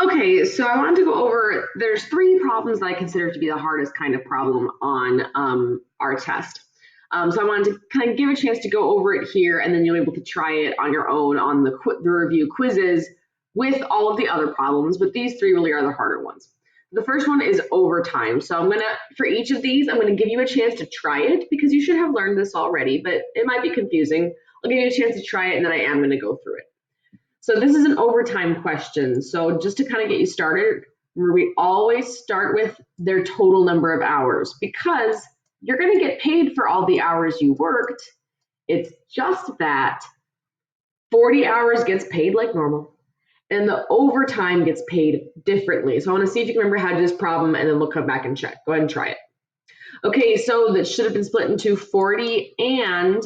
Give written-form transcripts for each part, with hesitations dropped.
Okay, so I wanted to go over, there's three problems that I consider to be the hardest kind of problem on our test. So I wanted to kind of give a chance to go over it here, and then you'll be able to try it on your own on the review quizzes with all of the other problems, but these three really are the harder ones. The first one is overtime. So for each of these, I'm gonna give you a chance to try it because you should have learned this already, but it might be confusing. I'll give you a chance to try it, and then I am gonna go through it. So this is an overtime question. So just to kind of get you started, we always start with their total number of hours because you're going to get paid for all the hours you worked. It's just that 40 hours gets paid like normal and the overtime gets paid differently. So I want to see if you can remember how to do this problem and then we'll come back and check. Go ahead and try it. Okay, so that should have been split into 40 and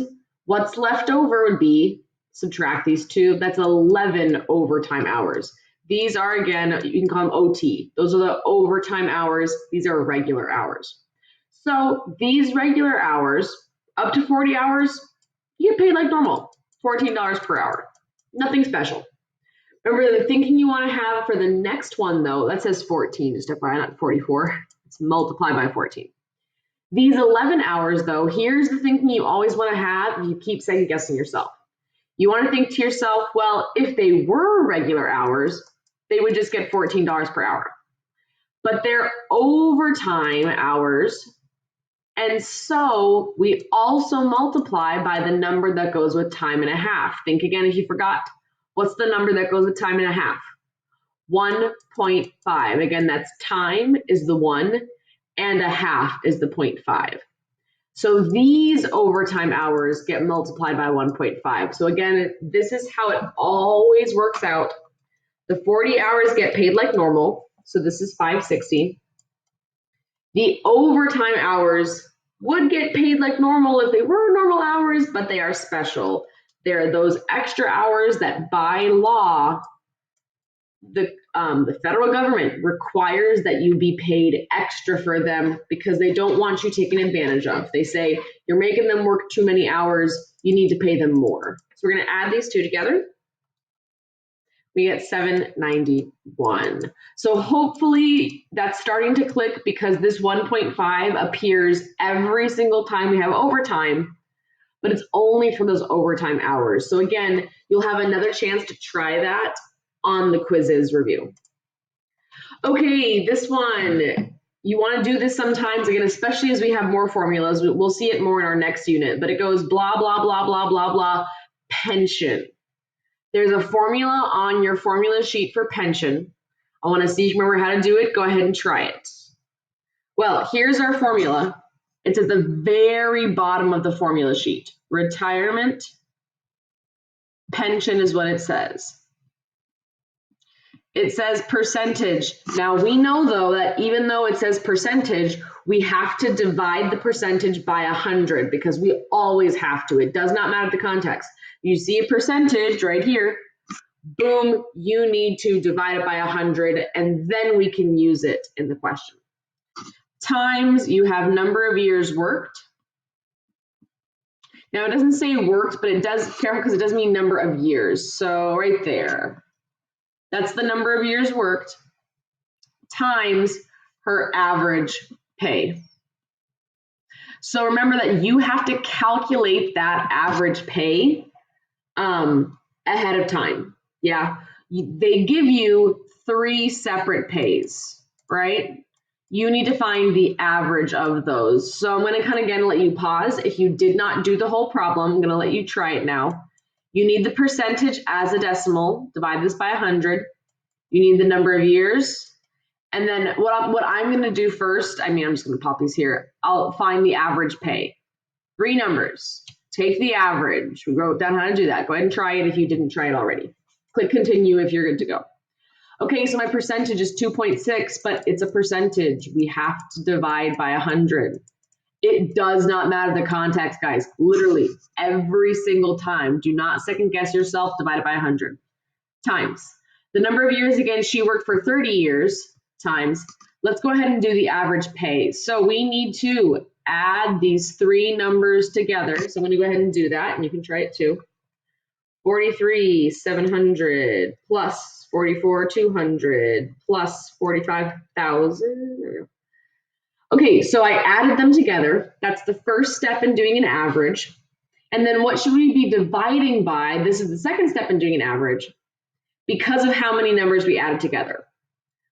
what's left over would be subtract these two, that's 11 overtime hours. These are, again, you can call them OT. Those are the overtime hours. These are regular hours. So these regular hours, up to 40 hours, you get paid like normal, $14 per hour. Nothing special. Remember the thinking you want to have for the next one, though, that says 14, just FYI, not 44. It's multiplied by 14. These 11 hours, though, here's the thinking you always want to have if you keep second guessing yourself. You want to think to yourself, well, if they were regular hours, they would just get $14 per hour. But they're overtime hours, and so we also multiply by the number that goes with time and a half. Think again if you forgot. What's the number that goes with time and a half? 1.5. Again, that's time is the 1, and a half is the 0.5. So these overtime hours get multiplied by 1.5. So again, this is how it always works out. The 40 hours get paid like normal. So this is 560. The overtime hours would get paid like normal if they were normal hours, but they are special. They're those extra hours that by law, the federal government requires that you be paid extra for them because they don't want you taken advantage of. They say you're making them work too many hours, you need to pay them more. So we're going to add these two together. We get 791. So hopefully that's starting to click because this 1.5 appears every single time we have overtime, but it's only for those overtime hours. So again, you'll have another chance to try that on the quizzes review. Okay, this one, you want to do this sometimes, again, especially as we have more formulas. We'll see it more in our next unit, but it goes blah, blah, blah, blah, blah, blah, pension. There's a formula on your formula sheet for pension. I want to see if you remember how to do it. Go ahead and try it. Well, here's our formula. It's at the very bottom of the formula sheet. Retirement pension is what it says. It says percentage. Now we know though that even though it says percentage, we have to divide the percentage by 100 because we always have to. It does not matter the context. You see a percentage right here, boom, you need to divide it by 100 and then we can use it in the question. Times, you have number of years worked. Now it doesn't say worked, but it does, careful because it does mean number of years. So right there. That's the number of years worked times her average pay. So remember that you have to calculate that average pay ahead of time. Yeah, they give you 3 separate pays, right? You need to find the average of those. So I'm going to kind of again let you pause. If you did not do the whole problem, I'm going to let you try it now. You need the percentage as a decimal. Divide this by 100. You need the number of years. And then what I'm going to do first, I'm just going to pop these here. I'll find the average pay. 3 numbers. Take the average. We wrote down how to do that. Go ahead and try it if you didn't try it already. Click continue if you're good to go. Okay, so my percentage is 2.6, but it's a percentage. We have to divide by 100. It does not matter the context, guys. Literally, every single time. Do not second guess yourself. Divide it by 100. Times. The number of years, again, she worked for 30 years. Times. Let's go ahead and do the average pay. So we need to add these 3 numbers together. So I'm going to go ahead and do that, and you can try it too. 43,700 plus 44,200 plus 45,000. Okay, so I added them together. That's the first step in doing an average. And then what should we be dividing by? This is the second step in doing an average because of how many numbers we added together.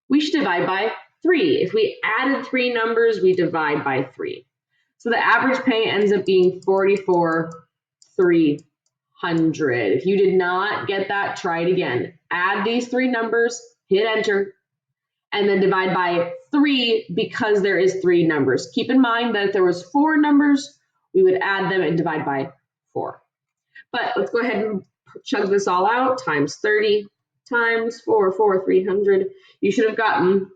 We should divide by 3. If we added 3 numbers, we divide by 3. So the average pay ends up being 44,300. If you did not get that, try it again. Add these 3 numbers, hit enter, and then divide by 3 because there is 3 numbers. Keep in mind that if there was 4 numbers, we would add them and divide by 4. But let's go ahead and chug this all out. Times 30 times 300. You should have gotten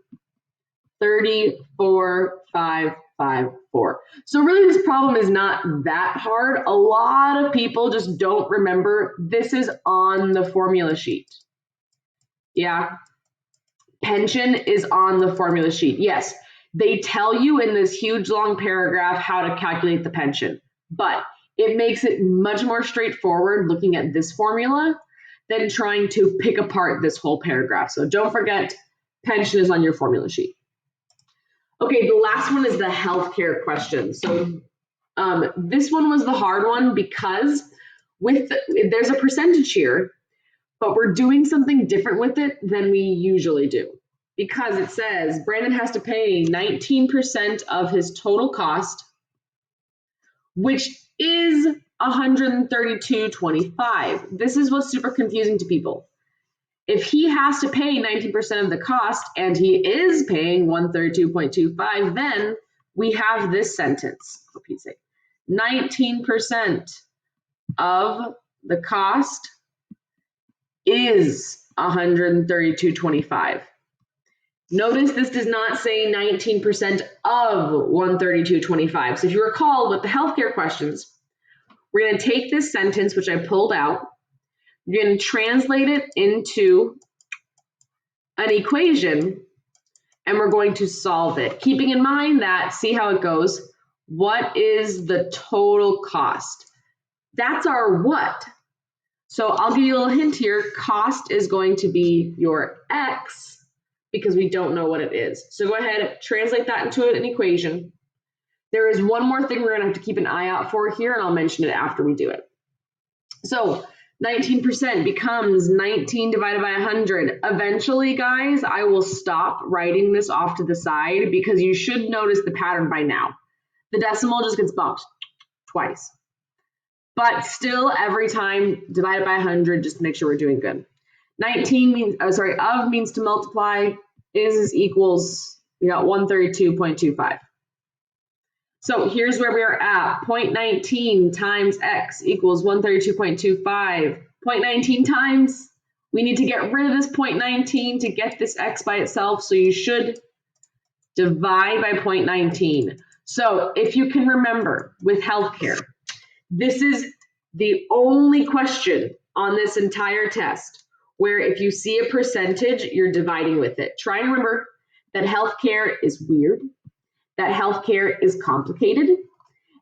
34,554. So really this problem is not that hard. A lot of people just don't remember this is on the formula sheet. Yeah, pension is on the formula sheet. Yes, they tell you in this huge long paragraph how to calculate the pension, but it makes it much more straightforward looking at this formula than trying to pick apart this whole paragraph. So don't forget, pension is on your formula sheet. Okay, the last one is the healthcare question. So this one was the hard one because there's a percentage here, but we're doing something different with it than we usually do. Because it says Brandon has to pay 19% of his total cost, which is $132.25. This is what's super confusing to people. If he has to pay 19% of the cost and he is paying $132.25, then we have this sentence. For Pete's sake, 19% of the cost is $132.25. Notice this does not say 19% of $132.25. So if you recall with the healthcare questions, we're going to take this sentence, which I pulled out, you're going to translate it into an equation, and we're going to solve it. Keeping in mind that, see how it goes, what is the total cost? That's our what. So I'll give you a little hint here. Cost is going to be your X, because we don't know what it is. So go ahead, translate that into an equation. There is one more thing we're gonna have to keep an eye out for here, and I'll mention it after we do it. So 19% becomes 19 divided by 100. Eventually, guys, I will stop writing this off to the side because you should notice the pattern by now. The decimal just gets bumped twice. But still, every time divided by 100, just to make sure we're doing good. 19 means, of means to multiply, is equals, we got 132.25. So here's where we are at. 0.19 times x equals 132.25. 0.19 times, we need to get rid of this 0.19 to get this x by itself, so you should divide by 0.19. So if you can remember with healthcare, this is the only question on this entire test where if you see a percentage, you're dividing with it. Try and remember that healthcare is weird, that healthcare is complicated,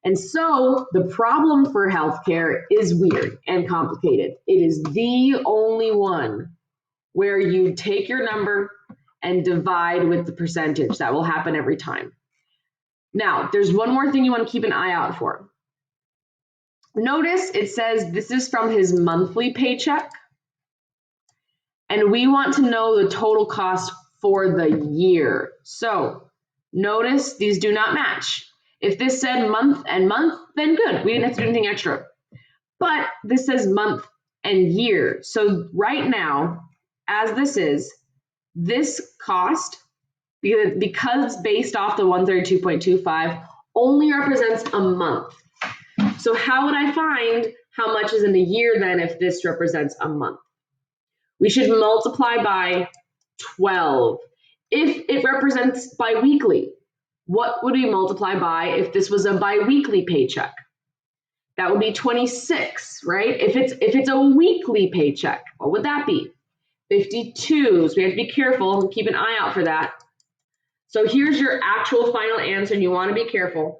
and so the problem for healthcare is weird and complicated. It is the only one where you take your number and divide with the percentage. That will happen every time. Now, there's one more thing you want to keep an eye out for. Notice it says this is from his monthly paycheck, and we want to know the total cost for the year. So notice these do not match. If this said month and month, then good. We didn't have to do anything extra. But this says month and year. So right now, as this is, this cost, because it's based off the 132.25, only represents a month. So how would I find how much is in a year then if this represents a month? We should multiply by 12. If it represents biweekly, what would we multiply by if this was a biweekly paycheck? That would be 26, right? If it's a weekly paycheck, what would that be? 52. So we have to be careful and keep an eye out for that. So here's your actual final answer, and you want to be careful.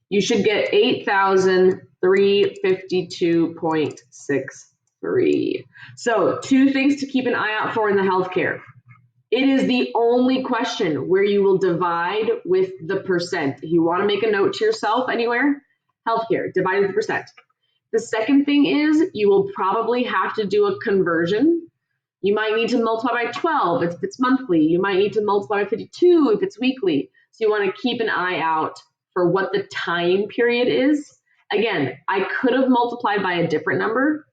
You should get 8,352.6 3. So 2 things to keep an eye out for in the healthcare. It is the only question where you will divide with the percent. If you want to make a note to yourself anywhere, healthcare, divide with the percent. The second thing is you will probably have to do a conversion. You might need to multiply by 12 if it's monthly. You might need to multiply by 52 if it's weekly. So you want to keep an eye out for what the time period is. Again, I could have multiplied by a different number.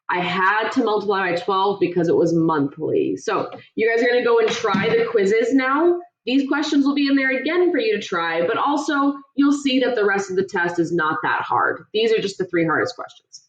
I had to multiply by 12 because it was monthly. So you guys are going to go and try the quizzes now. These questions will be in there again for you to try, but also you'll see that the rest of the test is not that hard. These are just the 3 hardest questions.